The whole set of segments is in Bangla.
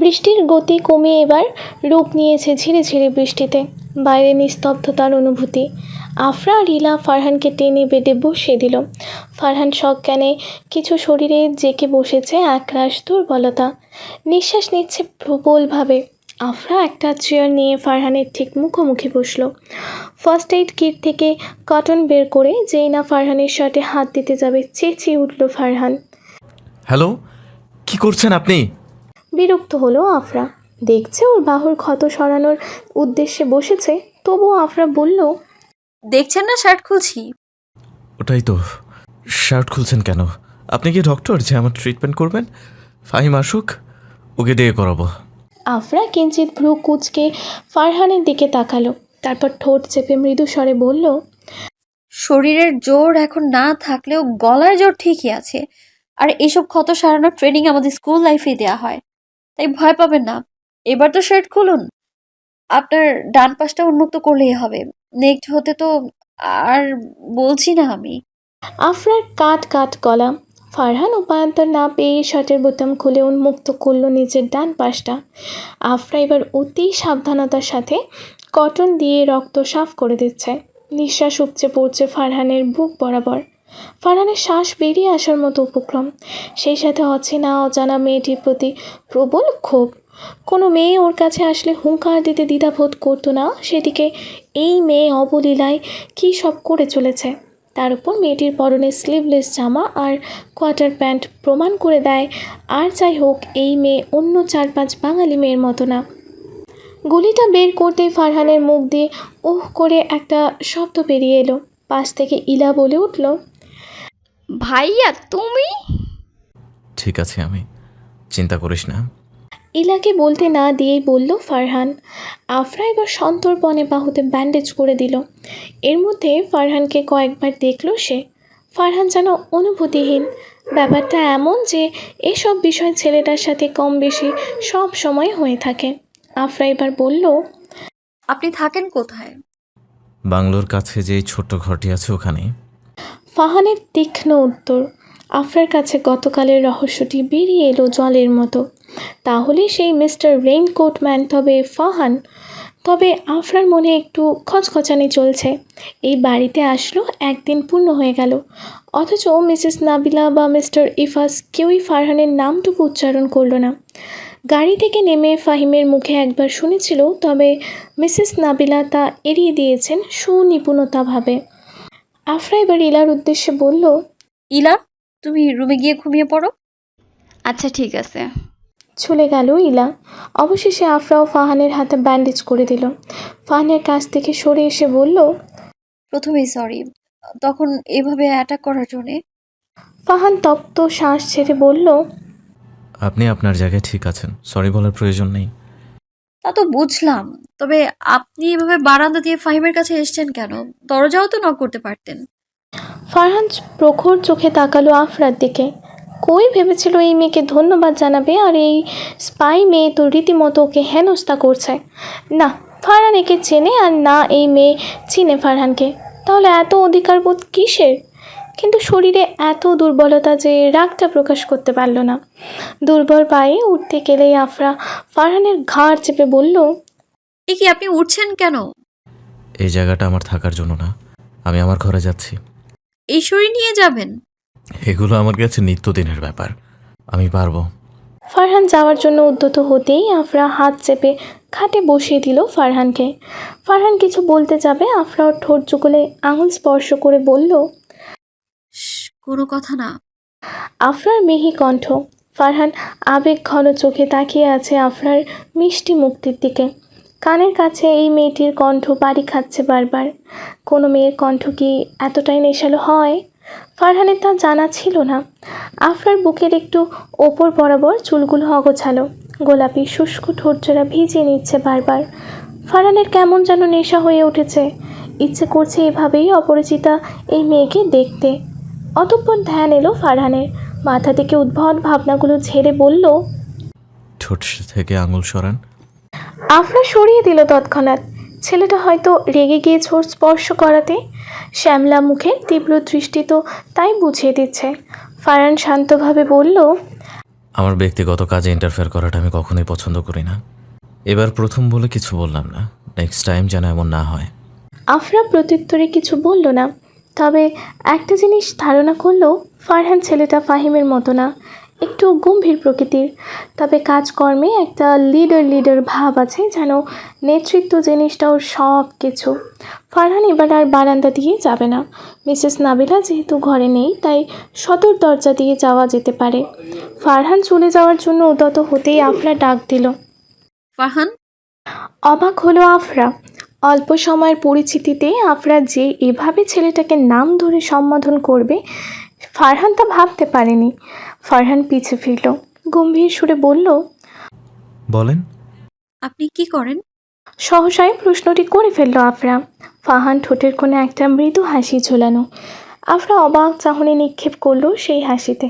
বৃষ্টির গতি কমে এবার রূপ নিয়েছে ঝিরে ঝিরে বৃষ্টিতে। বাইরে নিস্তব্ধতার অনুভূতি। আফরা আর ইলা ফারহানকে টেনে বেডে বসিয়ে দিল। ফারহান সজ্ঞানে কিছু শরীরে জেঁকে বসেছে একরাশ দুর্বলতা। নিঃশ্বাস নিচ্ছে প্রবলভাবে। আফরা একটা চেয়ার নিয়ে ফারহানের ঠিক মুখোমুখি বসল। ফার্স্ট এইড কিট থেকে কটন বের করে যেই না ফারহানের শার্টে হাত দিতে যাবে চেঁচিয়ে উঠল ফারহান। হ্যালো, কি করছেন আপনি? বিরক্ত হলো আফরা। দেখছে ওর বাহুর ক্ষত সরানোর উদ্দেশ্যে বসেছে, তবুও আফরা বলল, দেখছেন না শার্ট খুলছি। ওটাই তো, শার্ট খুলছেন কেন? আপনি কি ডক্টর যে আমার ট্রিটমেন্ট করবেন? ফাহিম আসুক, ওকে দিয়ে করাবো। আফরা কিঞ্চিত ভ্রু কুঁচকে ফারহানের দিকে তাকালো, তারপর ঠোঁট চেপে মৃদু স্বরে বলল, শরীরের জোর এখন না থাকলেও গলার জোর ঠিকই আছে। আর এইসব ক্ষত সারানোর ট্রেনিং আমাদের স্কুল লাইফে দেওয়া হয়, তাই ভয় পাবেন না। এবার তো শার্ট খুলুন। আপনার ডান পাশটা উন্মুক্ত করলেই হবে। নেক্সট হতে তো আর বলছি না আমি। আফরার কাট কাট গলা। ফারহান উপায়ন্তর না পেয়ে শার্টের বোতাম খুলে উন্মুক্ত করলো নিজের ডান পাশটা। আফরা এবার অতি সাবধানতার সাথে কটন দিয়ে রক্ত সাফ করে দিচ্ছে। নিঃশ্বাস উপচে পড়ছে ফারহানের বুক বরাবর। ফারহানের শ্বাস বেরিয়ে আসার মতো উপক্রম, সেই সাথে অচেনা অজানা মেয়েটির প্রতি প্রবল ক্ষোভ। কোনো মেয়ে ওর কাছে আসলে হুঙ্কার দিতে দ্বিধাবোধ করতো না, সেদিকে এই মেয়ে অবলীলায় কী সব করে চলেছে। তার উপর মেয়েটির পরনে স্লিভলেস জামা আর কোয়ার্টার প্যান্ট প্রমাণ করে দেয়, আর যাই হোক এই মেয়ে অন্য 4-5 বাঙালি মেয়ের মতো না। গুলিটা বের করতেই ফারহানের মুখ দিয়ে ওহ করে একটা শব্দ বেরিয়ে এলো। পাশ থেকে ইলা বলে উঠল, ভাইয়া তুমি? ঠিক আছে, আমি, চিন্তা করিস না। ইলাকে বলতে না দিয়েই বলল ফারহান। আফরা এবার সন্তর্পণে বাহুতে ব্যান্ডেজ করে দিল। এর মধ্যে ফারহানকে কয়েকবার দেখল সে। ফারহান যেন অনুভূতিহীন। ব্যাপারটা এমন যে এসব বিষয় ছেলেটার সাথে কম বেশি সব সময় হয়ে থাকে। আফরা এবার বলল, আপনি থাকেন কোথায়? বাংলোর কাছে যে ছোট্ট ঘরটি আছে ওখানে। ফারহানের তীক্ষ্ণ উত্তর। আফরার কাছে গতকালের রহস্যটি বেরিয়ে এলো জলের মতো। তাহলে সেই মিস্টার রেইনকোট ম্যান তবে ফারহান? তবে আফরার মনে একটু খচখচানি চলছে। এই বাড়িতে আসলো, একদিন পূর্ণ হয়ে গেল, অথচ মিসেস নাবিলা বা মিস্টার ইফাস কেউই ফারহানের নামটুকু উচ্চারণ করলো না। গাড়ি থেকে নেমে ফাহিমের মুখে একবার শুনেছিল, তবে মিসেস নাবিলা তা এড়িয়ে দিয়েছেন সুনিপুণতাভাবে। আফরা এবার ইলার উদ্দেশ্যে বলল, ইলা, তুমি রুমে গিয়ে ঘুমিয়ে পড়ো। আচ্ছা ঠিক আছে। চলে গেল ইলা। অবশেষে আফরা ও ফাহানের হাতে ব্যান্ডেজ করে দিল। ফাহানের কাছ থেকে সরে এসে বলল, প্রথমেই সরি, তখন এভাবে অ্যাটাক করার জন্যে। ফাহান তপ্ত শ্বাস ছেড়ে বলল, আপনি আপনার জায়গায় ঠিক আছেন, সরি বলার প্রয়োজন নেই। তা তো বুঝলাম, তবে আপনি এভাবে বারান্দা দিয়ে ফাহিমের কাছে এসেছেন কেন? দরজাও তো নক করতে পারতেন। ফারহান প্রখর চোখে তাকালো আফরার দিকে। কই ভেবেছিল এই মেয়েকে ধন্যবাদ জানাবে, আর এই স্পাই মেয়ে তো রীতিমতো ওকে হেনস্থা করছে। না, ফারহান একে চেনে, আর না এই মেয়ে চিনে ফারহানকে। তাহলে এত অধিকারবোধ কিসের? কিন্তু শরীরে এত দুর্বলতা যে রাগটা প্রকাশ করতে পারল না। দুর্বল পায়ে উঠতে গেলেই আফরা ফারহানের ঘাড় চেপে বলল, এ কি, আপনি উঠছেন কেন? এই জায়গাটা আমার থাকার জন্য না, আমি আমার ঘরে যাচ্ছি। এই শরীর নিয়ে যাবেন? এগুলো আমার কাছে নিত্যদিনের ব্যাপার, আমি পারবো। ফারহান যাওয়ার জন্য উদ্যত হতেই আফরা হাত চেপে খাটে বসিয়ে দিল ফারহানকে। ফারহান কিছু বলতে যাবে, আফরা ওর ঠোঁট যুগলে আঙুল স্পর্শ করে বলল, কোনো কথা না। আফরার মিহি কণ্ঠ। ফারহান আবেগ ঘন চোখে তাকিয়ে আছে আফরার মিষ্টি মুক্তির দিকে। কানের কাছে এই মেয়েটির কণ্ঠ বাড়ি খাচ্ছে বারবার। কোনো মেয়ের কণ্ঠ কি এতটাই নেশালো হয়? ফারহানের তা জানা ছিল না। আফরার বুকের একটু ওপর বরাবর চুলগুলো অগোছালো, গোলাপি শুষ্ক ঠোঁটজোড়া ভিজিয়ে নিচ্ছে বারবার। ফারহানের কেমন যেন নেশা হয়ে উঠেছে। ইচ্ছে করছে এভাবেই অপরিচিতা এই মেয়েকে দেখতে। অতঃপর ধ্যান এলো ফারহানের। মাথা থেকে উদ্ভট ভাবনাগুলো ঝেড়ে বলল, ঠোঁট থেকে আঙুল সরান। আফরা সরিয়ে দিল তৎক্ষণাৎ। ছেলেটা হয়তো রেগে গিয়ে ছোট স্পর্শ করাতে। শ্যামলা মুখে তীব্র দৃষ্টি তো তাই বুঝিয়ে দিচ্ছে। ফারহান শান্তভাবে বলল, আমার ব্যক্তিগত কাজে ইন্টারফেয়ার করাটা আমি কখনোই পছন্দ করি না। এবার প্রথম বলে কিছু বললাম না, নেক্সট টাইম যেন এমন না হয়। আফরা প্রত্যুত্তরে কিছু বলল না, তবে একটা জিনিস ধারণা করলো, ফারহান ছেলেটা ফাহিমের মতো না, একটু গম্ভীর প্রকৃতির, তবে কাজকর্মে একটা লিডার ভাব আছে, যেন নেতৃত্ব জিনিসটা ওর সব কিছু। ফারহান এবার আর বারান্দা দিয়ে যাবে না। মিসেস নাবিলা যেহেতু ঘরে নেই, তাই সদর দরজা দিয়ে যাওয়া যেতে পারে। ফারহান চলে যাওয়ার জন্য উদ্যত হতেই আফরা ডাক দিল। ফারহান। অবাক হলো আফরা। অল্প সময়ের পরিচিতিতে আফরা যে এভাবে ছেলেটাকে নাম ধরে সম্বোধন করবে, ফারহান তা ভাবতে পারেনি। ফারহান পিছে ফিরল, গম্ভীর সুরে বলল, বলেন। আপনি কি করেন? সহসায় প্রশ্নটি করে ফেলল আফরা। ফারহান ঠোঁটের কোণে একটা মৃদু হাসি ঝোলানো। আফরা অবাক চাহনি নিক্ষেপ করলো সেই হাসিতে।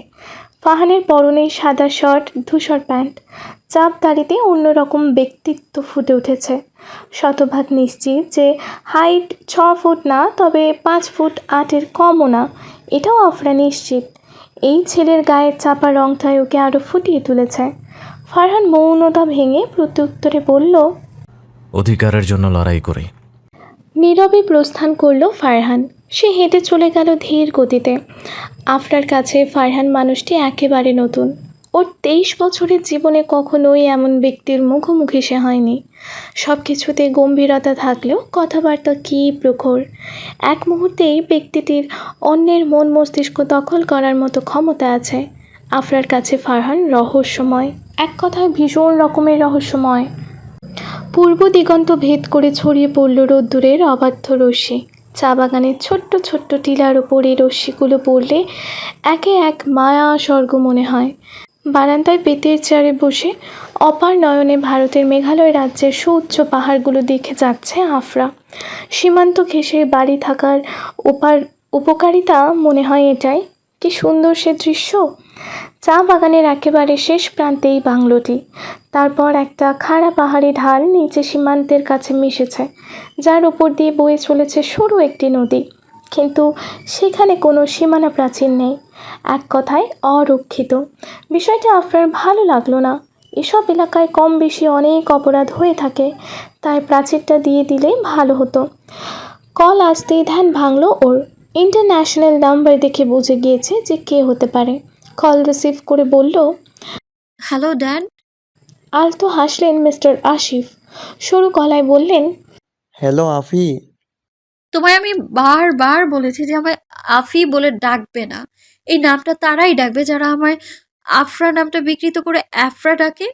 ফারহানের পরনে সাদা শার্ট, ধূসর প্যান্ট, চাপ দাড়িতে অন্যরকম ব্যক্তিত্ব ফুটে উঠেছে। শতভাগ নিশ্চিত যে হাইট 6 ফুট না, তবে 5 ফুট 8-এর কমও না, এটাও আফরা নিশ্চিত। এই ছেলের গায়ের চাপা রংটাই ওকে আরও ফুটিয়ে তুলেছে। ফারহান মৌনতা ভেঙে প্রত্যুত্তরে বলল, অধিকারের জন্য লড়াই করি। নীরবে প্রস্থান করল ফারহান। সে হেঁটে চলে গেল ধীর গতিতে। আফরার কাছে ফারহান মানুষটি একেবারে নতুন। ওর 23 বছরের জীবনে কখনোই এমন ব্যক্তির মুখোমুখি সে হয়নি। সব কিছুতে গম্ভীরতা থাকলেও কথাবার্তা কী প্রখর। এক মুহূর্তেই ব্যক্তিটির অন্যের মন মস্তিষ্ক দখল করার মতো ক্ষমতা আছে। আফরার কাছে ফারহান রহস্যময়, এক কথায় ভীষণ রকমের রহস্যময়। পূর্ব দিগন্ত ভেদ করে ছড়িয়ে পড়ল রোদ্দুরের অবাধ্য রশ্মি। চা বাগানের ছোট্ট ছোট্ট টিলার ওপর এই রশ্মিগুলো পড়লে একে এক মায়া স্বর্গ মনে হয়। বারান্দায় বেতের চেয়ারে বসে অপার নয়নে ভারতের মেঘালয় রাজ্যের সুউচ্চ পাহাড়গুলো দেখে যাচ্ছে আফরা। সীমান্ত ঘেঁষে বাড়ি থাকার উপকারিতা মনে হয় এটাই। কি সুন্দর সে দৃশ্য! চা বাগানের একেবারে শেষ প্রান্তেই বাংলোটি। তারপর একটা খাড়া পাহাড়ি ঢাল নিচে সীমান্তের কাছে মিশেছে, যার উপর দিয়ে বয়ে চলেছে সরু একটি নদী। কিন্তু সেখানে কোনো সীমানা প্রাচীর নেই, এক কথায় অরক্ষিত। বিষয়টা আফরার ভালো লাগলো না। এসব এলাকায় কম বেশি অনেক অপরাধ হয়ে থাকে, তাই প্রাচীরটা দিয়ে দিলেই ভালো হতো। কল আসতেই ধ্যান ভাঙলো ওর। ইন্টারন্যাশনাল নাম্বার দেখে বুঝে গিয়েছে যে কে হতে পারে। কল রিসিভ করে বলল, হ্যালো ড্যাড। আলতো হাসলেন মিস্টার আসিফ। সরু গলায় বললেন, হ্যালো আফি। তোমায় আমি বারবার বলেছি যে আমায় আফি বলে ডাকবে না। এই নামটা তারাই ডাকবে যারা আমায় আফরা নামটা বিকৃত করে অ্যাফরা ডাকে।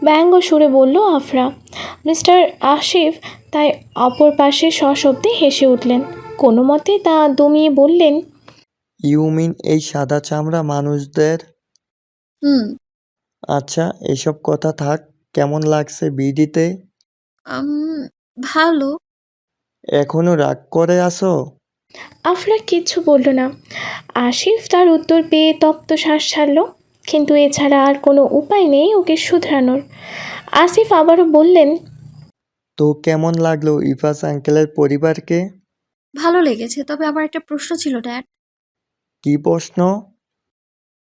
ব্যঙ্গ সুরে বলল আফরা। মিস্টার আসিফ তাই অপর পাশে সশব্দে হেসে উঠলেন। কোনো মতে তা দমিয়ে বললেন, ইউ মিন এই সাদা চামড়া মানুষদের? হুম। আচ্ছা, এসব কথা থাক। কেমন লাগছে বিডিতে? ভালো। এখনো রাগ করে আসো? আফরা কিচ্ছু বলল না। আসিফ তার উত্তর পেয়ে তপ্ত শ্বাস ছাড়ল, কিন্তু এছাড়া আর কোনো উপায় নেই ওকে শুধরানোর। আসিফ আবারও বললেন, তো কেমন লাগলো ইফাস আঙ্কেলের পরিবারকে? ভালো লেগেছে, তবে আমার একটা প্রশ্ন ছিল ড্যাড। কি প্রশ্ন?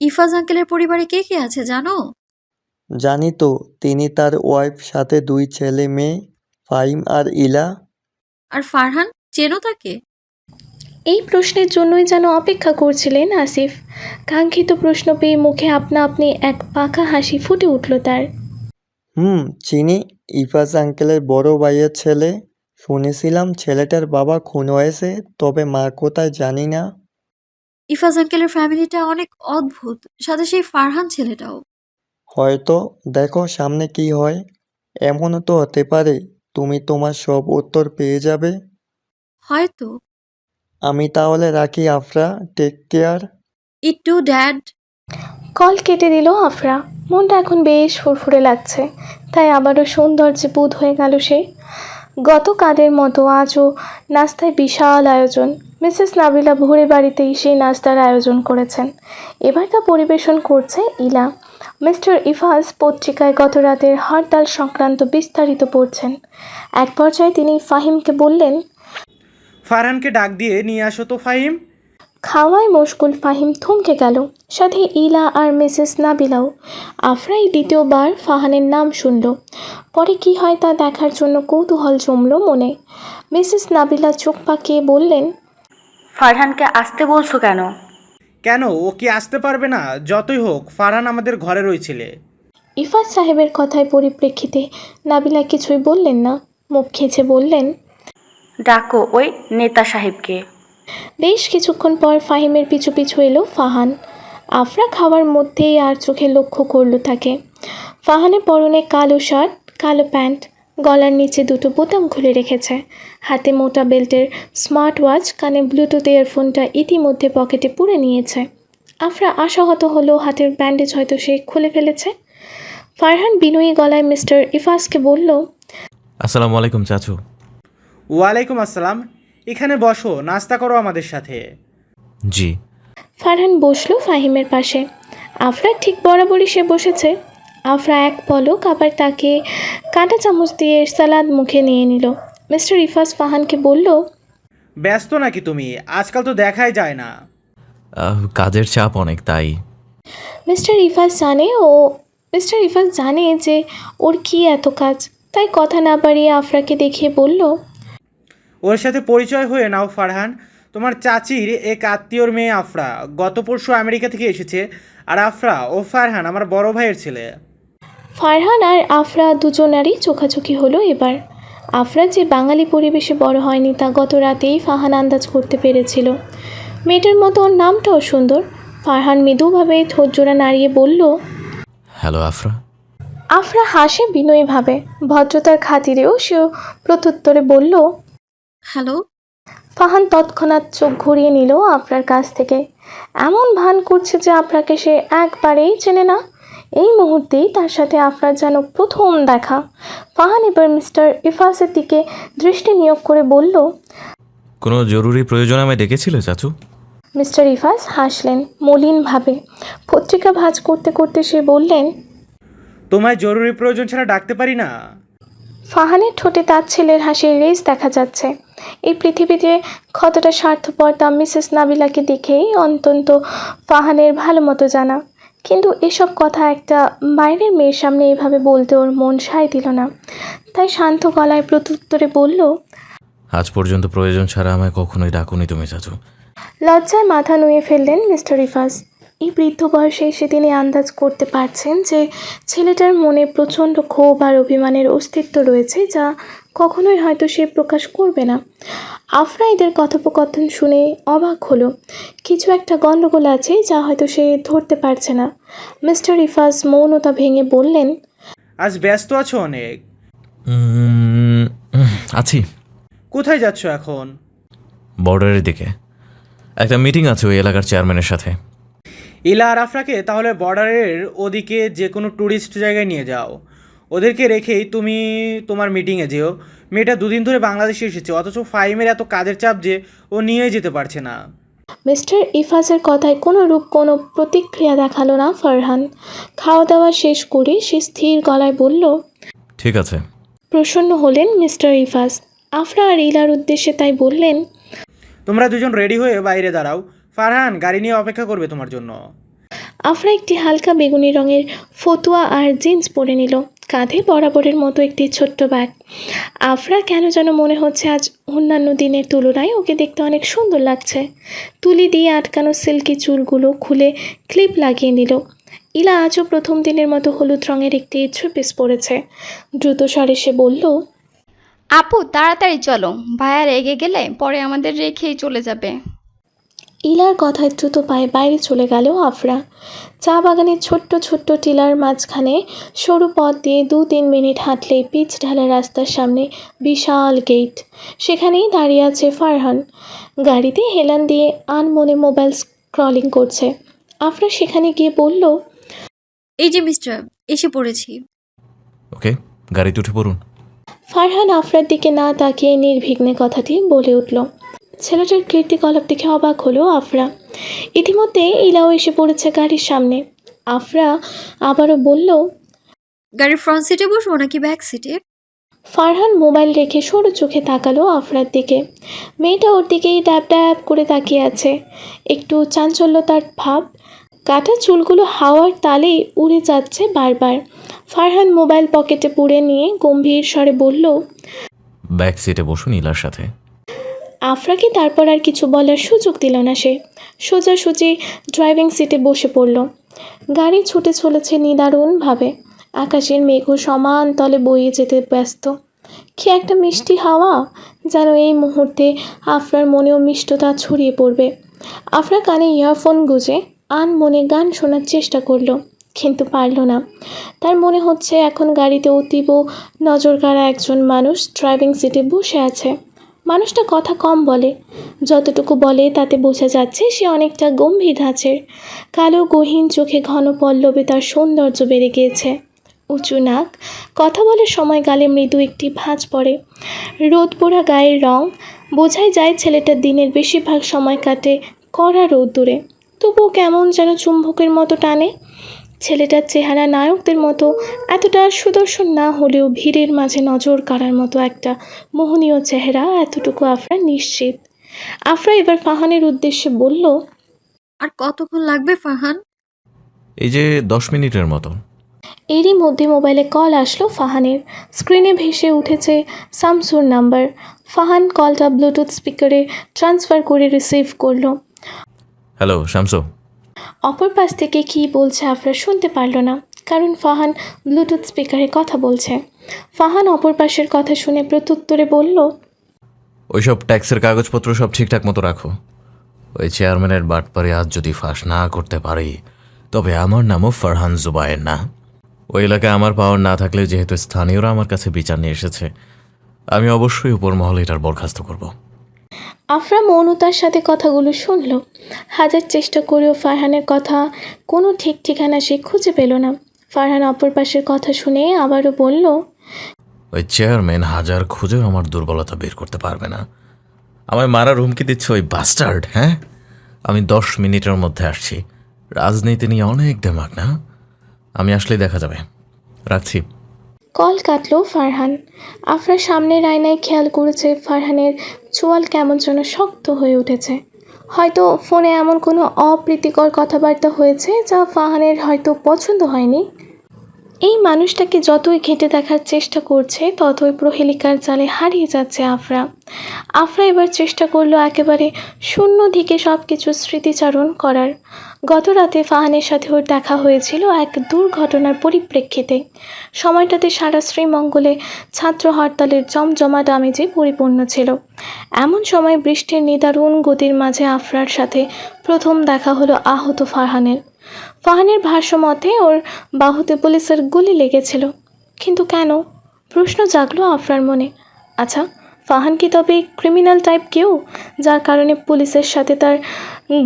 ইফাজ আঙ্কেলের পরিবারে কে কে আছে জানো? জানি তো, তিনি তার ওয়াইফ সাথে 2 ছেলে মেয়ে, ফাহিম আর ইলা। আর ফারহান, চেনো তাকে? এই প্রশ্নের জন্যই যেন অপেক্ষা করছিলেন আসিফ। কাঙ্ক্ষিত প্রশ্ন পেয়ে মুখে আপনা আপনি এক পাকা হাসি ফুটে উঠল তার। চিনি। ইফাস আঙ্কেলের বড় ভাইয়ের ছেলে। শুনেছিলাম ছেলেটার বাবা খুন হয়েছে, তবে মা কোথায় জানি না। ইফাজ আঙ্কেলের ফ্যামিলিটা অনেক অদ্ভুত, সাথে সেই ফারহান ছেলেটাও। হয়তো, দেখো সামনে কি হয়। এমনও তো হতে পারে তুমি তোমার সব উত্তর পেয়ে যাবে। হয়তো। আমি তাহলে রাখি আফরা, টেক কেয়ার। ইটু ড্যাড। কল কেটে দিল আফরা। মনটা এখন বেশ ফুরফুরে লাগছে, তাই আবারও সৌন্দর্যে বুঁদ হয়ে গেল সে। গতকালের মতো আজও নাস্তায় বিশাল আয়োজন। মিসেস নাবিলা ভোরে বাড়িতেই সেই নাস্তার আয়োজন করেছেন। এবার তা পরিবেশন করছে ইলা। মিস্টার ইফাজ পত্রিকায় গত রাতের হরতাল সংক্রান্ত বিস্তারিত পড়ছেন। এক পর্যায়ে তিনি ফাহিমকে বললেন, ফারহানকে ডাক দিয়ে নিয়ে আসো তো ফাহিম। খাওয়ায় মশগুল ফাহিম থমকে গেল, সাথে ইলা আর মিসেস নাবিলাও। আফরাই দ্বিতীয়বার ফাহানের নাম শুনল। পরে কি হয় তা দেখার জন্য কৌতূহল জমল মনে। মিসেস নাবিলা চোখ পাকিয়ে বললেন, ফারহানকে আসতে বলছো কেন? কেন, ও কি আসতে পারবে না? যতই হোক ফারহান আমাদের ঘরের ছেলে। ইফাত সাহেবের কথায় পরিপ্রেক্ষিতে নাবিলা কিছুই বললেন না, মুখ খিঁচে বললেন, ডাকো ওই নেতা সাহেবকে। বেশ কিছুক্ষণ পর ফাহিমের পিছু পিছু এলো ফাহান। আফরা খাওয়ার মধ্যেই আর চোখে লক্ষ্য করল তাকে। ফাহানের পরনে কালো শার্ট, কালো প্যান্ট, গলার নিচে দুটো বোতাম খুলে রেখেছে, হাতে মোটা বেল্টের স্মার্ট ওয়াচ, কানে ব্লুটুথ ইয়ারফোনটা ইতিমধ্যে পকেটে পুরে নিয়েছে। আফরা আশাহত হলো হাতের ব্যান্ডেজ হয়তো সে খুলে ফেলেছে। ফারহান বিনয়ী গলায় মিস্টার ইফাসকে বলল, আসসালামু আলাইকুম চাচু। ওয়ালাইকুম আসসালাম। এখানে বসো, নাস্তা করো আমাদের সাথে। জি। ফারহান বসলো ফাহিমের পাশে। আফরা ঠিক বরাবরই সে বসেছে। আফরা এক পলক আবার তাকে কাঁটা চামচ দিয়ে সালাদ মুখে নিয়ে নিল। মিস্টার ইফাস ফাহানকে বলল, ব্যস্ত নাকি তুমি? আজকাল তো দেখাই যায় না। কাজের চাপ অনেক, তাই। মিস্টার ইফাস জানে যে ওর কি এত কাজ, তাই কথা না বাড়িয়ে আফরাকে দেখিয়ে বলল, ওর সাথে পরিচয় হয়ে নাও ফারহান। তোমার চাচির এক আত্মীয়র মেয়ে আফরা গত পরশু আমেরিকা থেকে এসেছে। আর আফরা ও ফারহান আমার বড় ভাইয়ের ছেলে। ফারহান আর আফরা দুজনারই চোখাচোখি হলো এবার। আফরা যে বাঙালি পরিবেশে বড় হয়নি তা গত রাতেই ফাহান আন্দাজ করতে পেরেছিল। মেয়েটার মতো ওর নামটাও সুন্দর। ফারহান মৃদুভাবে ঠোঁট জোড়া নাড়িয়ে বলল, হ্যালো আফরা। আফরা হাসে বিনয়ীভাবে, ভদ্রতার খাতিরেও সে প্রত্যুত্তরে বলল, হ্যালো। ফাহান তৎক্ষণাৎ চোখ ঘুরিয়ে নিল আফরার কাছ থেকে। এমন ভান করছে যে আফরাকে সে একবারেই চেনে না। এই মুহূর্তেই তার সাথে আফরার যেন প্রথম দেখা। ফাহান এবার মিস্টার ইফাসের দিকে দৃষ্টি নিয়োগ করে বলল, কোনো জরুরি প্রয়োজনে আমায় ডেকেছিলে চাচু? মিস্টার ইফাস হাসলেন মলিনভাবে। পত্রিকা ভাঁজ করতে করতে সে বললেন, তোমায় জরুরি প্রয়োজন ছাড়া ডাকতে পারি না। ফাহানের ঠোঁটে তার ছেলের হাসির রেশ দেখা যাচ্ছে। এই পৃথিবীতে কতটা স্বার্থপর তা মিসেস নাবিলাকে দেখেই অন্তত ফাহানের ভালো মতো জানা। কিন্তু এসব কথা একটা বাইরের মেয়ের সামনে এভাবে বলতে ওর মন সায় দিল না। তাই শান্ত গলায় প্রত্যুত্তরে বলল, আজ পর্যন্ত প্রয়োজন ছাড়া আমায় কখনোই ডাকুনি তুমি চাচু। লজ্জায় মাথা নুয়ে ফেললেন মিস্টার ইফাস। এই বৃদ্ধ বয়সে এসে তিনি আন্দাজ করতে পারছেন যে ছেলেটার মনে প্রচণ্ড ক্ষোভ আর অভিমানের অস্তিত্ব রয়েছে, যা কখনোই হয়তো সে প্রকাশ করবে না। আফরা এদের কথোপকথন শুনে অবাক হলো। কিছু একটা গণ্ডগোল আছে যা হয়তো সে ধরতে পারছে না। মিস্টার ইফাস মৌনতা ভেঙে বললেন, আজ ব্যস্ত আছো অনেক। আছি। কোথায় যাচ্ছ এখন? বর্ডারের দিকে একটা মিটিং আছে ওই এলাকার চেয়ারম্যানের সাথে। ইলা আর আফরাকে তাহলে বর্ডারের ওদিকে যে কোনো ট্যুরিস্ট জায়গায় নিয়ে যাও। ওদেরকে রেখেই তুমি তোমার মিটিংয়ে যেও। মেয়েটা দুদিন ধরে বাংলাদেশে এসেছে, অথচ ফাইমের এত কাজের চাপ যে ও নিয়ে যেতে পারছে না। মিস্টার ইফাসের কথায় কোনো প্রতিক্রিয়া দেখালো না ফারহান। খাওয়া দাওয়া শেষ করে সে স্থির গলায় বলল, ঠিক আছে। প্রসন্ন হলেন মিস্টার ইফাস। আফরা আর ইলার উদ্দেশ্যে তাই বললেন, তোমরা দুজন রেডি হয়ে বাইরে দাঁড়াও, ফারহান গাড়ি নিয়ে অপেক্ষা করবে তোমার জন্য। আফরা একটি হালকা বেগুনি রঙের ফতুয়া আর জিন্স পরে নিল, কাঁধে বরাবরের মতো একটি ছোট্ট ব্যাগ। আফরা কেন যেন মনে হচ্ছে আজ অন্যান্য দিনের তুলনায় ওকে দেখতে অনেক সুন্দর লাগছে। তুলি দিয়ে আটকানো সিল্কি চুলগুলো খুলে ক্লিপ লাগিয়ে নিল। ইলা আজও প্রথম দিনের মতো হলুদ রঙের একটি থ্রি পিস পরেছে। দ্রুত স্বরে সে বলল, আপু তাড়াতাড়ি চলো, ভাইয়া রেগে গেলে পরে আমাদের রেখেই চলে যাবে। ইলার কথায় দ্রুত পায়ে বাইরে চলে গেল আফরা। চা বাগানের ছোট্ট ছোট্ট টিলার মাঝখানে সরু পথ দিয়ে 2-3 মিনিট হাঁটলেই পিচ ঢালা রাস্তার সামনে বিশাল গেট। সেখানেই দাঁড়িয়ে আছে ফারহান, গাড়িতে হেলান দিয়ে আনমনে মোবাইল স্ক্রলিং করছে। আফরা সেখানে গিয়ে বলল, এই যে মিস্টার, এসে পড়েছি। ওকে, গাড়িতে উঠে পড়ুন। ফারহান আফরার দিকে না তাকিয়ে নির্বিঘ্নে কথাটি বলে উঠল। ছেলেটার কীর্তিকলাপ দেখে অবাক হলো আফরা। ইতিমধ্যে ইলাও এসে পড়েছে গাড়ির সামনে। আফরা আবারও বলল, গাড়ির ফ্রন্ট সিটে বসবো নাকি ব্যাক সিটে? ফারহান মোবাইল রেখে সরু চোখে তাকালো আফরার দিকে। মেয়েটা ওর দিকেই ড্যাব ড্যাব করে তাকিয়ে আছে, একটু চাঞ্চল্যতার ভাব। কাটা চুলগুলো হাওয়ার তালে উড়ে যাচ্ছে বারবার। ফারহান মোবাইল পকেটে পুরে নিয়ে গম্ভীর স্বরে বলল, ব্যাক সিটে বসুন ইলার সাথে। আফরাকে তারপর আর কিছু বলার সুযোগ দিল না। সে সোজাসুজি ড্রাইভিং সিটে বসে পড়ল। গাড়ি ছুটে চলেছে নিদারুণভাবে। আকাশের মেঘও সমান তলে বয়ে যেতে ব্যস্ত। কি একটা মিষ্টি হাওয়া, যেন এই মুহূর্তে আফরার মনেও মিষ্টতা ছড়িয়ে পড়বে। আফরা কানে ইয়ারফোন গুঁজে মনে গান শোনার চেষ্টা করলো, কিন্তু পারল না। তার মনে হচ্ছে এখন গাড়িতে অতীব নজরকাড়া একজন মানুষ ড্রাইভিং সিটে বসে আছে। মানুষটা কথা কম বলে, যতটুকু বলে তাতে বোঝা যাচ্ছে সে অনেকটা গম্ভীর ধাঁচের। কালো গহীন চোখে ঘন পল্লবে তার সৌন্দর্য বেড়ে গিয়েছে। উঁচু নাক, কথা বলার সময় গালে মৃদু একটি ভাঁজ পড়ে। রোদ পোড়া গায়ের রং, বোঝাই যায় ছেলেটার দিনের বেশিরভাগ সময় কাটে কড়া রোদ্দুরে। তবুও কেমন যেন চুম্বকের মতো টানে। ছেলেটার চেহারা নায়কদের মতো এতটা সুদর্শন না হলেও ভিড়ের মাঝে নজর কাড়ার মতো একটা মোহনীয় চেহারা, এতটুকু আফরা নিশ্চিত। আফরা এবার ফারহানের উদ্দেশ্যে বলল, আর কতক্ষণ লাগবে ফারহান? এই যে 10 মিনিটের মতো। এরই মধ্যে মোবাইলে কল আসলো ফারহানের। স্ক্রিনে ভেসে উঠেছে শামসুর নাম্বার। ফারহান কলটা ব্লুটুথ স্পিকারে ট্রান্সফার করে রিসিভ করলো। হ্যালো শামসু। অপর পাশ থেকে কী বলছে আফরা শুনতে পারল না, কারণ ফারহান ব্লুটুথ স্পিকারে কথা বলছে। ফারহান অপর পাশের কথা শুনে প্রত্যুত্তরে বলল, ওইসব ট্যাক্সের কাগজপত্র সব ঠিকঠাক মতো রাখো। ওই চেয়ারম্যানের বাটপারে আজ যদি ফাঁস না করতে পারি, তবে আমার নামও ফারহান জুবায়ের না। ওই এলাকায় আমার পাওয়ার না থাকলে, যেহেতু স্থানীয়রা আমার কাছে বিচার নিয়ে এসেছে, আমি অবশ্যই উপর মহলে এটার বরখাস্ত করব। আফরা মৌনতার সাথে কথাগুলো শুনল। হাজার চেষ্টা করেও ফারহানের কথা কোনো ঠিক ঠিকানা সে খুঁজে পেল না। ফারহান অপর পাশের কথা শুনে আবারও বলল, ওই চেয়ারম্যান হাজার খুঁজেও আমার দুর্বলতা বের করতে পারবে না। আমায় মারার হুমকি দিচ্ছে ওই বাস্টার্ড। হ্যাঁ, আমি 10 মিনিটের মধ্যে আসছি। রাজনীতি নিয়ে অনেক দেমাগ না, আমি আসলেই দেখা যাবে। রাখছি। কল কাটলো ফারহান। আফরা সামনের আয়নায় খেয়াল করেছে ফারহানের চোয়াল কেমন যেন শক্ত হয়ে উঠেছে। হয়তো ফোনে এমন কোনো অপ্রীতিকর কথাবার্তা হয়েছে যা ফারহানের হয়তো পছন্দ হয়নি। এই মানুষটাকে যতই ঘেঁটে দেখার চেষ্টা করছে, ততই প্রহেলিকার জালে হারিয়ে যাচ্ছে আফরা। আফরা এবার চেষ্টা করলো একেবারে শূন্য দিকে সব কিছু স্মৃতিচারণ করার। গত রাতে ফারহানের সাথে ওর দেখা হয়েছিল এক দুর্ঘটনার পরিপ্রেক্ষিতে। সময়টাতে সারা শ্রীমঙ্গলে ছাত্র হরতালের জমজমাট আমেজে পরিপূর্ণ ছিল। এমন সময় বৃষ্টির নিদারুণ গতির মাঝে আফরার সাথে প্রথম দেখা হলো আহত ফারহানের। ফারহানের ভাষ্য মতে ওর বাহুতে পুলিশের গুলি লেগেছিল। কিন্তু কেন? প্রশ্ন জাগলো আফরার মনে। আচ্ছা, ফারহান কি তবে ক্রিমিনাল টাইপ কেউ, যার কারণে পুলিশের সাথে তার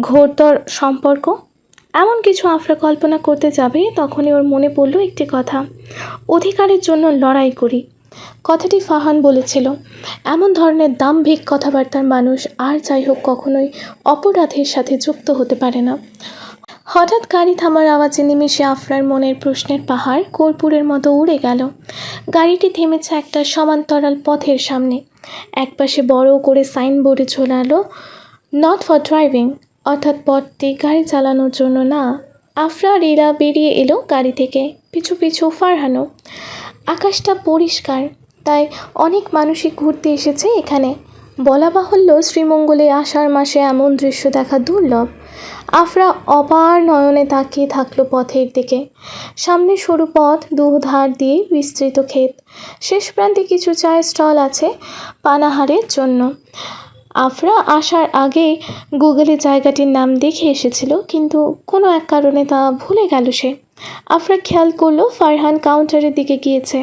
ঘোরতর সম্পর্ক? এমন কিছু আফরা কল্পনা করতে যাবে, তখনই ওর মনে পড়ল একটি কথা, অধিকারের জন্য লড়াই করি। কথাটি ফারহান বলেছিল। এমন ধরনের দাম্ভিক কথাবার্তার মানুষ আর যাই হোক কখনোই অপরাধের সাথে যুক্ত হতে পারে না। হঠাৎ গাড়ি থামার আওয়াজে নিমেষে আফরার মনের প্রশ্নের পাহাড় কর্পূরের মতো উড়ে গেল। গাড়িটি থেমেছে একটা সমান্তরাল পথের সামনে। একপাশে বড় করে সাইনবোর্ডে ঝোলালো নট ফর ড্রাইভিং, অর্থাৎ পথটি গাড়ি চালানোর জন্য না। আফরা আর ইরা বেরিয়ে এলো গাড়ি থেকে, পিছু পিছু ফারহানও। আকাশটা পরিষ্কার, তাই অনেক মানুষই ঘুরতে এসেছে এখানে। বলা বাহুল্য, শ্রীমঙ্গলে আষাঢ় মাসে এমন দৃশ্য দেখা দুর্লভ। আফরা অপার নয়নে তাকিয়ে থাকলো পথের দিকে। সামনে সরু পথ, দুধার দিয়ে বিস্তৃত ক্ষেত। শেষ প্রান্তে কিছু চায়ের স্টল আছে পানাহারের জন্য। আফরা আসার আগে গুগলে জায়গাটির নাম দেখে এসেছিল, কিন্তু কোনো এক কারণে তা ভুলে গেল সে। আফরা খেয়াল করলো ফারহান কাউন্টারের দিকে গিয়েছে।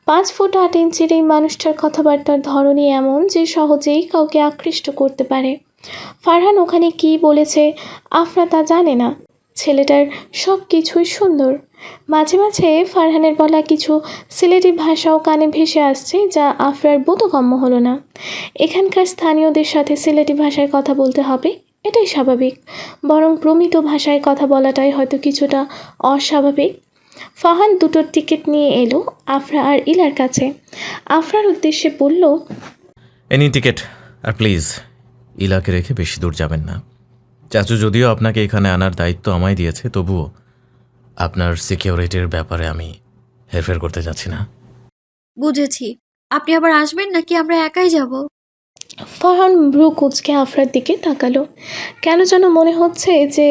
5 ফুট 8 ইঞ্চির এই মানুষটার কথাবার্তার ধরনই এমন যে সহজেই কাউকে আকৃষ্ট করতে পারে। ফারহান ওখানে কী বলেছে আফরা তা জানে না। ছেলেটার সব কিছুই সুন্দর। মাঝে মাঝে ফারহানের বলা কিছু সিলেটি ভাষাও কানে ভেসে আসছে, যা আফরার বোধগম্য হলো না। এখানকার স্থানীয়দের সাথে সিলেটি ভাষায় কথা বলতে হবে, এটাই স্বাভাবিক। বরং প্রমিত ভাষায় কথা বলাটাই হয়তো কিছুটা অস্বাভাবিক। ফাহান দুটো টিকিট নিয়ে এলো আফরা আর ইলার কাছে। আফরার উদ্দেশ্যে বলল, এনি টিকিট, আর প্লিজ ইলাকে রেখে বেশি দূর যাবেন না। চাচু যদিও আপনাকে এখানে আনার দায়িত্ব আমায় দিয়েছে, তবুও আপনার সিকিউরিটির ব্যাপারে আমি হেরফের করতে যাচ্ছি না। বুঝেছি। আপনি আবার আসবেন নাকি আমরা একাই যাব? ফারহান ভ্রু কুঁচকে আফরার দিকে তাকালো। কেন যেন মনে হচ্ছে যে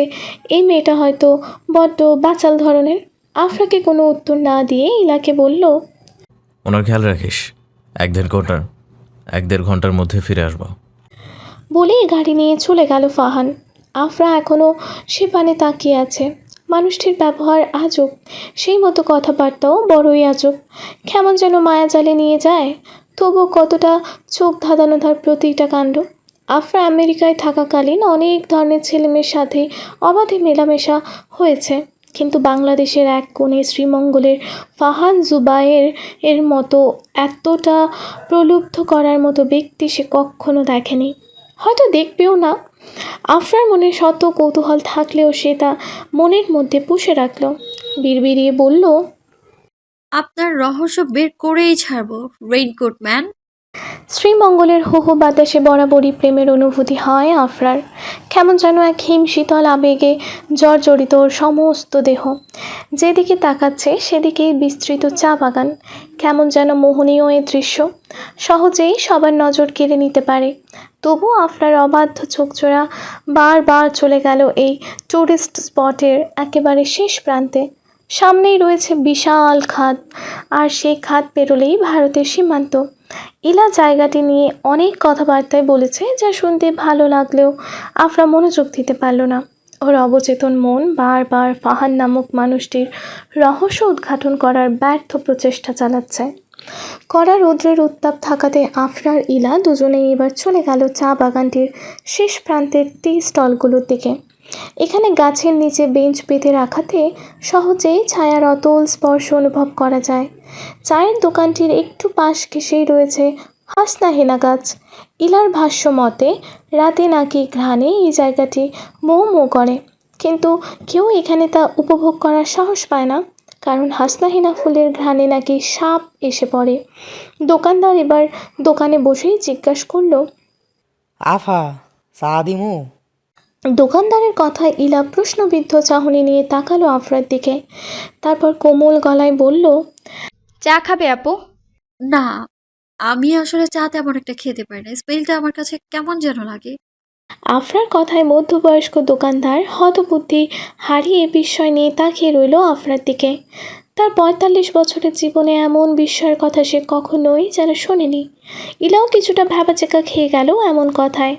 এই মেয়েটা হয়তো বড্ড বাচাল ধরনের। আফরাকে কোনো উত্তর না দিয়ে ইলাকে বলল, ওনার খেয়াল রাখিস, এক দেড় ঘন্টার মধ্যে ফিরে আসবো। বলেই গাড়ি নিয়ে চলে গেল ফাহান। আফরা এখনও সে পানে তাকিয়ে আছে। মানুষটির ব্যবহার আজব, সেই মতো কথাবার্তাও বড়ই আজব। কেমন যেন মায়াজালে নিয়ে যায়, তবু কতটা চোখ ধাঁধানো তার প্রতিটা কাণ্ড। আফরা আমেরিকায় থাকাকালীন অনেক ধরনের ছেলেমেয়ের সাথে অবাধে মেলামেশা হয়েছে, কিন্তু বাংলাদেশের এক কোণে শ্রীমঙ্গলের ফাহান জুবায়ের এর মতো এতটা প্রলুব্ধ করার মতো ব্যক্তি সে কখনো দেখেনি, হয়তো দেখবেও না। আফরার মনে শত কৌতূহল থাকলেও সে তা মনের মধ্যে পুষে রাখল। বিড়বিড়িয়ে বলল, আপনার রহস্য বের করেই ছাড়বো, রেইনকোট ম্যান। শ্রীমঙ্গলের হুহু বাতাসে বরাবরই প্রেমের অনুভূতি হয় আফরার। কেমন যেন এক হিম শীতল আবেগে জর্জরিত ওর সমস্ত দেহ। যেদিকে তাকাচ্ছে সেদিকেই বিস্তৃত চা বাগান। কেমন যেন মোহনীয় এ দৃশ্য, সহজেই সবার নজর কেড়ে নিতে পারে। তবু আফরার অবাধ্য চোখজোড়া বারবার চলে গেল এই ট্যুরিস্ট স্পটের একেবারে শেষ প্রান্তে। সামনেই রয়েছে বিশাল খাদ, আর সেই খাদ পেরোলেই ভারতের সীমান্ত। ইলা জায়গাটি নিয়ে অনেক কথাবার্তায় বলেছে, যা শুনতে ভালো লাগলেও আফরা মনোযোগ দিতে পারল না। ওর অবচেতন মন বারবার ফাহান নামক মানুষটির রহস্য উদ্ঘাটন করার ব্যর্থ প্রচেষ্টা চালাচ্ছে। কড়া রৌদ্রের উত্তাপ থাকাতে আফরার ইলা দুজনেই এবার চলে গেল চা বাগানটির শেষ প্রান্তের টি স্টলগুলোর দিকে। এখানে গাছের নিচে বেঞ্চ পেতে রাখাতে সহজেই ছায়ার অতল স্পর্শ অনুভব করা যায়। চায়ের দোকানটির একটু পাশ ঘেঁষেই রয়েছে হাসনাহেনা গাছ। ইলার ভাষ্য মতে রাতে নাকি ঘ্রাণে এই জায়গাটি মৌ মৌ করে, কিন্তু কেউ এখানে তা উপভোগ করার সাহস পায় না, কারণ হাসনাহেনা ফুলের ঘ্রাণে নাকি সাপ এসে পড়ে। দোকানদার এবার দোকানে বসেই জিজ্ঞাসা করলো, আফা চা দিমু? দোকানদারের কথায় ইলা প্রশ্নবিদ্ধ চাহনি নিয়ে তাকালো আফরার দিকে। তারপর কোমল গলায় বলল, চা খাবে আপু? না, আমি আসলে চা তেমন একটা খেতে পারি না। স্মেলটা আমার কাছে কেমন যেন লাগে। আফরার কথায় মধ্যবয়স্ক দোকানদার হতবুদ্ধি হারিয়ে বিস্ময় নিয়ে তাকিয়ে রইল আফরার দিকে। তার ৪৫ বছরের জীবনে এমন বিস্ময়ের কথা সে কখনোই যেন শোনেনি। ইলাও কিছুটা ভ্যাবাচেকা খেয়ে গেল এমন কথায়।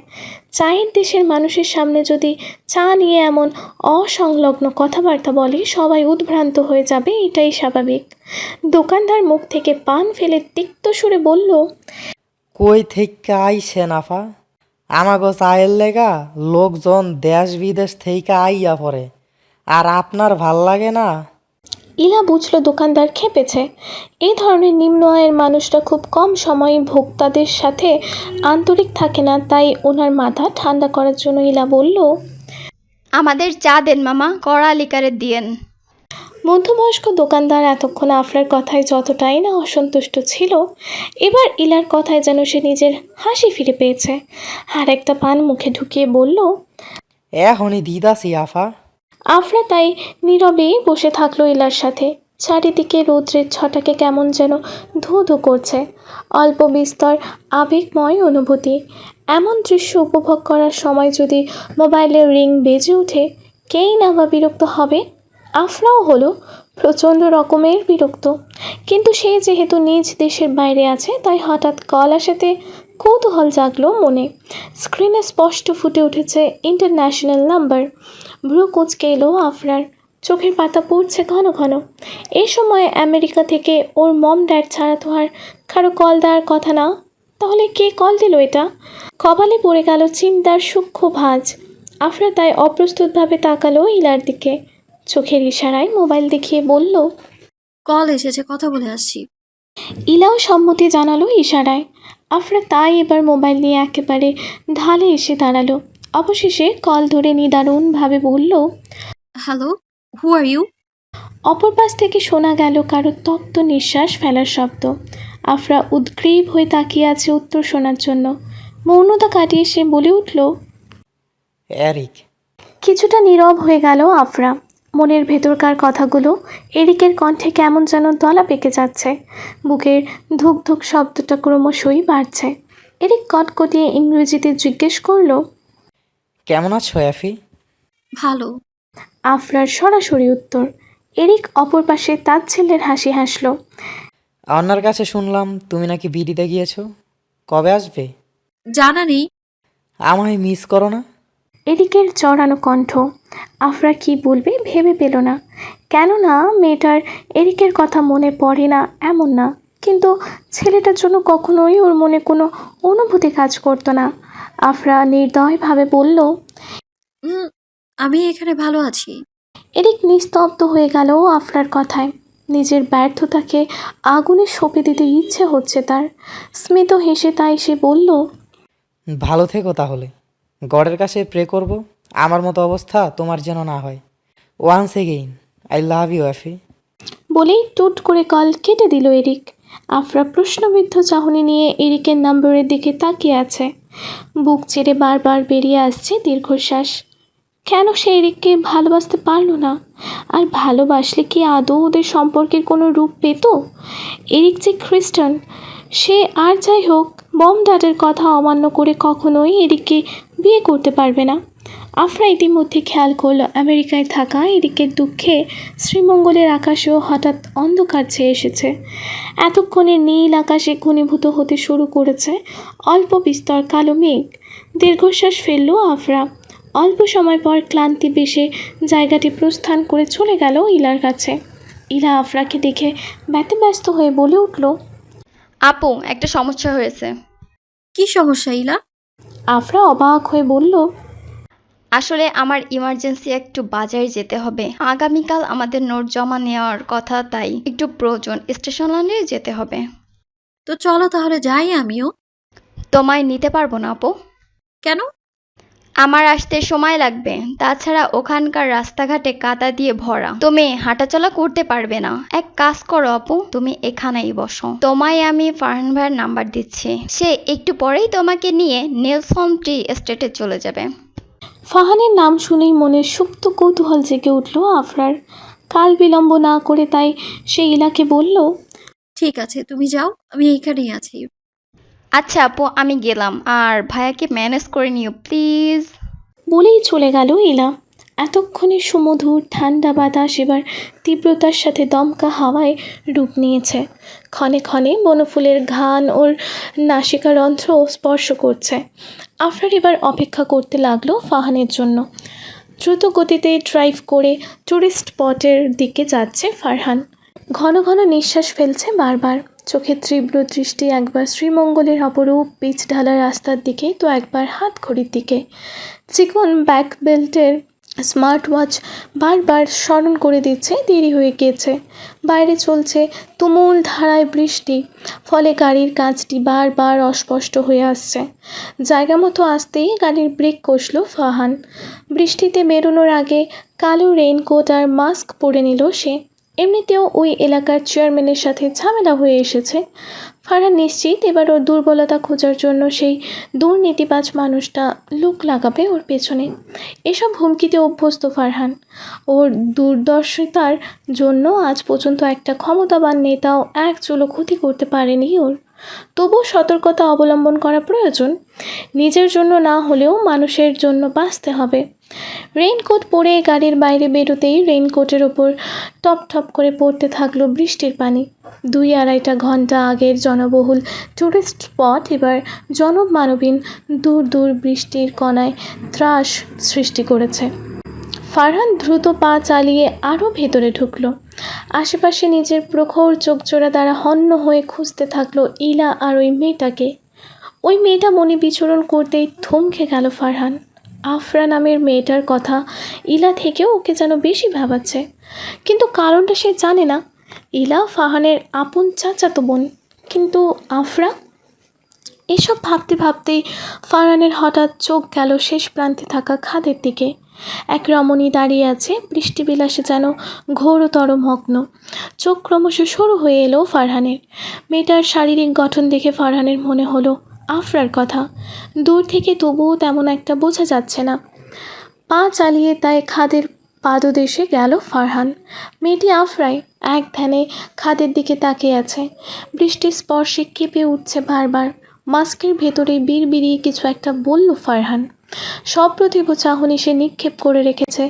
চায়ের দেশের মানুষের সামনে যদি চা নিয়ে এমন অসংলগ্ন কথাবার্তা বলে, সবাই উদ্ভ্রান্ত হয়ে যাবে, এটাই স্বাভাবিক। দোকানদার মুখ থেকে পান ফেলে তিক্ত সুরে বলল, কই থেকে আইছেন আফা? আমাগো চায়ের লেগা লোকজন দেশ বিদেশ থেকে আইয়া পড়ে, আর আপনার ভাল লাগে না? ইলা বুঝল দোকানদার খেপেছে। এই ধরনের নিম্ন আয়ের মানুষরা খুব কম সময়ে ভোক্তাদের সাথে আন্তরিক থাকে না, তাই ওনার মাথা ঠান্ডা করার জন্য ইলা বলল, আমাদের চা দেন মামা, কড়া লিকারের দিয়েন। মধ্যবয়স্ক দোকানদার এতক্ষণ আফরার কথায় যতটাই না অসন্তুষ্ট ছিল, এবার ইলার কথায় যেন সে নিজের হাসি ফিরে পেয়েছে। আর একটা পান মুখে ঢুকিয়ে বলল, এখনই দিদাসি আফা। আফরা তাই নীরবেই বসে থাকলো ইলার সাথে। চারিদিকে রৌদ্রের ছটাকে কেমন যেন ধু ধু করছে, অল্প বিস্তর আবেগময় অনুভূতি। এমন দৃশ্য উপভোগ করার সময় যদি মোবাইলের রিং বেজে ওঠে, কেই না বা বিরক্ত হবে। আফরাও হলো প্রচণ্ড রকমের বিরক্ত, কিন্তু সে যেহেতু নিজ দেশের বাইরে আছে, তাই হঠাৎ কল আসাতে কৌতূহল জাগলো মনে। স্ক্রিনে স্পষ্ট ফুটে উঠেছে ইন্টারন্যাশনাল নাম্বার। ভ্রু কুঁচকে এলো আফরার, চোখের পাতা পড়ছে ঘন ঘন। এই সময় আমেরিকা থেকে ওর মম ড্যাড ছাড়া তো আর কারো কল দেওয়ার কথা না। তাহলে কে কল দিল এটা? কপালে পড়ে গেল চিন্তার সূক্ষ্ম ভাঁজ। আফরা তাই অপ্রস্তুতভাবে তাকালো ইলার দিকে। চোখের ইশারায় মোবাইল দেখিয়ে বলল, কল এসেছে, কথা বলে আসছি। ইলাও সম্মতি জানালো ইশারায়। আফরা তাই এবার মোবাইল নিয়ে একেবারে ঢালে এসে দাঁড়ালো। অবশেষে কল ধরে নিদারুণভাবে বলল, হ্যালো, হু আর ইউ? অপর পাশ থেকে শোনা গেল কারো তপ্ত নিঃশ্বাস ফেলার শব্দ। আফরা উদ্গ্রীব হয়ে তাকিয়ে আছে উত্তর শোনার জন্য। মৌনতা কাটিয়ে সে বলে উঠল, এরিক। কিছুটা নীরব হয়ে গেল আফরা। মনের ভেতরকার কথাগুলো এরিকের কণ্ঠে কেমন যেন দলা পেকে যাচ্ছে। বুকের ধুক ধুক শব্দটা ক্রমশই বাড়ছে। এরিক কটকটিয়ে ইংরেজিতে জিজ্ঞেস করল, কেমন আছো অ্যাফি? ভালো। আফরার সরাসরি উত্তর। এরিক অপর পাশে তার ছেলের হাসি হাসল। আপনার কাছে শুনলাম তুমি নাকি বিডিতে গিয়েছো, কবে আসবে? জানা নেই। আমায় মিস করো না? এরিকের চড়ানো কণ্ঠ। আফরা কি বলবে ভেবে পেল না। কেননা মেয়েটার এরিকের কথা মনে পড়ে না এমন না, কিন্তু ছেলেটার জন্য কখনোই ওর মনে কোনো অনুভূতি কাজ করতো না। আফরা নির্দয়ভাবে বলল, আমি এখানে ভালো আছি। এরিক নিস্তব্ধ হয়ে গেল আফরার কথায়। নিজের ব্যর্থতাকে আগুনে সঁপে দিতে ইচ্ছে হচ্ছে তার। স্মিত হেসে তাই সে বলল, ভালো থেকো তাহলে। গডের কাছে প্রে করব আমার মতো অবস্থা তোমার যেন না হয়। Once again I love you Affy. বলেই টুট করে কল কেটে দিল এরিক। আফরা প্রশ্নবিদ্ধ চাহনি নিয়ে এরিকের নম্বরের দিকে তাকিয়ে আছে। বুক চেড়ে বারবার বেরিয়ে আসছে দীর্ঘশ্বাস। কেন সে এরিককে ভালোবাসতে পারল না? আর ভালোবাসলে কি আদৌ ওদের সম্পর্কের কোনো রূপ পেত? এরিক যে খ্রিস্টান, সে আর যাই হোক বম ডাটের কথা অমান্য করে কখনোই এরিককে বিয়ে করতে পারবে না। আফরা ইতিমধ্যে খেয়াল করল আমেরিকায় থাকা এরিকের দুঃখে শ্রীমঙ্গলের আকাশেও হঠাৎ অন্ধকার ছেয়ে এসেছে। এতক্ষণে নীল আকাশে ঘনীভূত হতে শুরু করেছে অল্প বিস্তর কালো মেঘ। দীর্ঘশ্বাস ফেলল আফরা। অল্প সময় পর ক্লান্তি বেশে জায়গাটি প্রস্থান করে চলে গেল ইলার কাছে। ইলা আফরাকে দেখে ব্যতিব্যস্ত হয়ে বলে উঠল, আপু, একটা সমস্যা হয়েছে। কি সমস্যা ইলা? আফরা অবাক হয়ে বলল, আসলে আমার ইমার্জেন্সি একটু বাজারে যেতে হবে। আগামীকাল আমাদের নোট জমা নেওয়ার কথা, তাই একটু প্রয়োজন। স্টেশন লাইনে যেতে হবে। তো চলো তাহলে যাই আমিও। তোমায় নিতে পারবো না আপু। কেন? আমার আসতে সময় লাগবে। তাছাড়া ওখানকার রাস্তাঘাটে কাদা দিয়ে ভরা, তুমি হাঁটাচলা করতে পারবে না। এক কাজ করো আপু, তুমি এখানেই বসো। তোমায় আমি ফারহান ভাইয়ের নাম্বার দিচ্ছি। সে একটু পরেই তোমাকে নিয়ে নেলসন ট্রি এস্টেটে চলে যাবে। ফাহানের নাম শুনেই মনে সুপ্ত কৌতূহল জেগে উঠল আফরার। কাল বিলম্ব না করে তাই সে ইলাকে বলল, ঠিক আছে, তুমি যাও, আমি এখানেই আছি। আচ্ছা আপু, আমি গেলাম। আর ভাইয়াকে ম্যানেজ করে নিও প্লিজ। বলেই চলে গেল ইলা। এতক্ষণে সুমধুর ঠান্ডা বাতাস এবার তীব্রতার সাথে দমকা হাওয়ায় রূপ নিয়েছে। ক্ষণে ক্ষণে বনফুলের ঘ্রাণ ওর নাসিকারন্ধ্র স্পর্শ করছে। আফরার এবার অপেক্ষা করতে লাগলো ফাহানের জন্য। দ্রুত গতিতে ড্রাইভ করে টুরিস্ট স্পটের দিকে যাচ্ছে ফারহান। ঘন ঘন নিঃশ্বাস ফেলছে বারবার। চোখের তীব্র দৃষ্টি একবার শ্রীমঙ্গলের অপরূপ পিচ ঢালা রাস্তার দিকে, তো একবার হাত ঘড়ির দিকে। চিকন ব্যাক বেল্টের স্মার্ট ওয়াচ বারবার স্মরণ করে দিচ্ছে দেরি হয়ে গিয়েছে। বাইরে চলছে তুমুল ধারায় বৃষ্টি, ফলে গাড়ির কাঁচটি বারবার অস্পষ্ট হয়ে আসছে। জায়গা মতো আসতেই গাড়ির ব্রেক কষল ফাহান। বৃষ্টিতে বেরোনোর আগে কালো রেইনকোট আর মাস্ক পরে নিল সে। এমনিতেও ওই এলাকার চেয়ারম্যানের সাথে ঝামেলা হয়ে এসেছে। ফারহান নিশ্চিত এবার ওর দুর্বলতা খোঁজার জন্য সেই দুর্নীতিবাজ মানুষটা লোক লাগাবে ওর পেছনে। এসব হুমকিতে অভ্যস্ত ফারহান। ওর দূরদর্শিতার জন্য আজ পর্যন্ত একটা ক্ষমতাবান নেতাও এক চুলো ক্ষতি করতে পারেনি ওর। তবুও সতর্কতা অবলম্বন করা প্রয়োজন। নিজের জন্য না হলেও মানুষের জন্য বাঁচতে হবে। রেইনকোট পরে গাড়ির বাইরে বেরোতেই রেইনকোটের ওপর টপ টপ করে পড়তে থাকলো বৃষ্টির পানি। 2-2.5 ঘন্টা আগের জনবহুল টুরিস্ট স্পট এবার জনমানবহীন দূর দূর বৃষ্টির কণায় ত্রাস সৃষ্টি করেছে। ফারহান দ্রুত পা চালিয়ে আরও ভেতরে ঢুকলো। আশেপাশে নিজের প্রখর চোখজোড়া দ্বারা হন্য হয়ে খুঁজতে থাকলো ইলা আর ওই মেয়েটাকে। ওই মেয়েটা মনে বিচরণ করতেই থমকে গেল ফারহান। আফরা নামের মেয়েটার কথা ইলা থেকেও ওকে যেন বেশি ভাবাচ্ছে, কিন্তু কারণটা সে জানে না। ইলা ফারহানের আপন চাচাতো বোন, কিন্তু আফরা এসব ভাবতে ভাবতেই ফারহানের হঠাৎ চোখ গেল শেষ প্রান্তে থাকা খাদের দিকে। এক রমণী দাঁড়িয়ে আছে, বৃষ্টিবিলাসে যেন ঘোরতর মগ্ন। চোখ ক্রমশ সরু হয়ে এলো ফারহানের। মেয়েটার শারীরিক গঠন দেখে ফারহানের মনে হলো আফরার কথা। দূর থেকে তবুও তেমন একটা বোঝা যাচ্ছে না। পা চালিয়ে তাই খাদের পাদদেশে গেল ফারহান। মেয়েটি আফরাই এক ধ্যানে খাদের দিকে তাকিয়ে আছে। বৃষ্টির স্পর্শে কেঁপে উঠছে বারবার। মাস্কের ভেতরে বিড়বিড়িয়ে কিছু একটা বলল ফারহান। সপ্রতিভ চাহনি সে নিক্ষেপ করে রেখেছে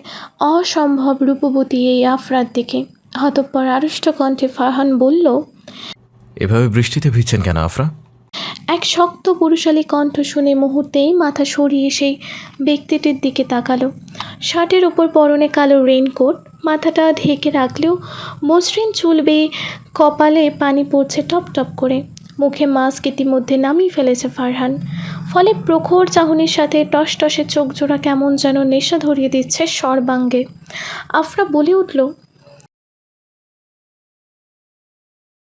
অসম্ভব রূপবতী এই আফরার দিকে। হতঃপর আড়ষ্ট কণ্ঠে ফারহান বলল, এভাবে বৃষ্টিতে ভিজছেন কেন আফরা? এক শক্ত পুরুষালী কণ্ঠ শুনে মুহূর্তেই মাথা সরিয়ে সেই ব্যক্তিটির দিকে তাকালো। শার্টের ওপর পরনে কালো রেইনকোট, মাথাটা ঢেকে রাখলেও মসৃণ চুল বেয়ে কপালে পানি পড়ছে টপ টপ করে। মুখে মাস্ক ইতিমধ্যে নামিয়ে ফেলেছে ফারহান, ফলে প্রখর চাহনির সাথে টসটসে চোখ জোড়া কেমন যেন নেশা ধরিয়ে দিচ্ছে সর্বাঙ্গে। আফরা বলে উঠল,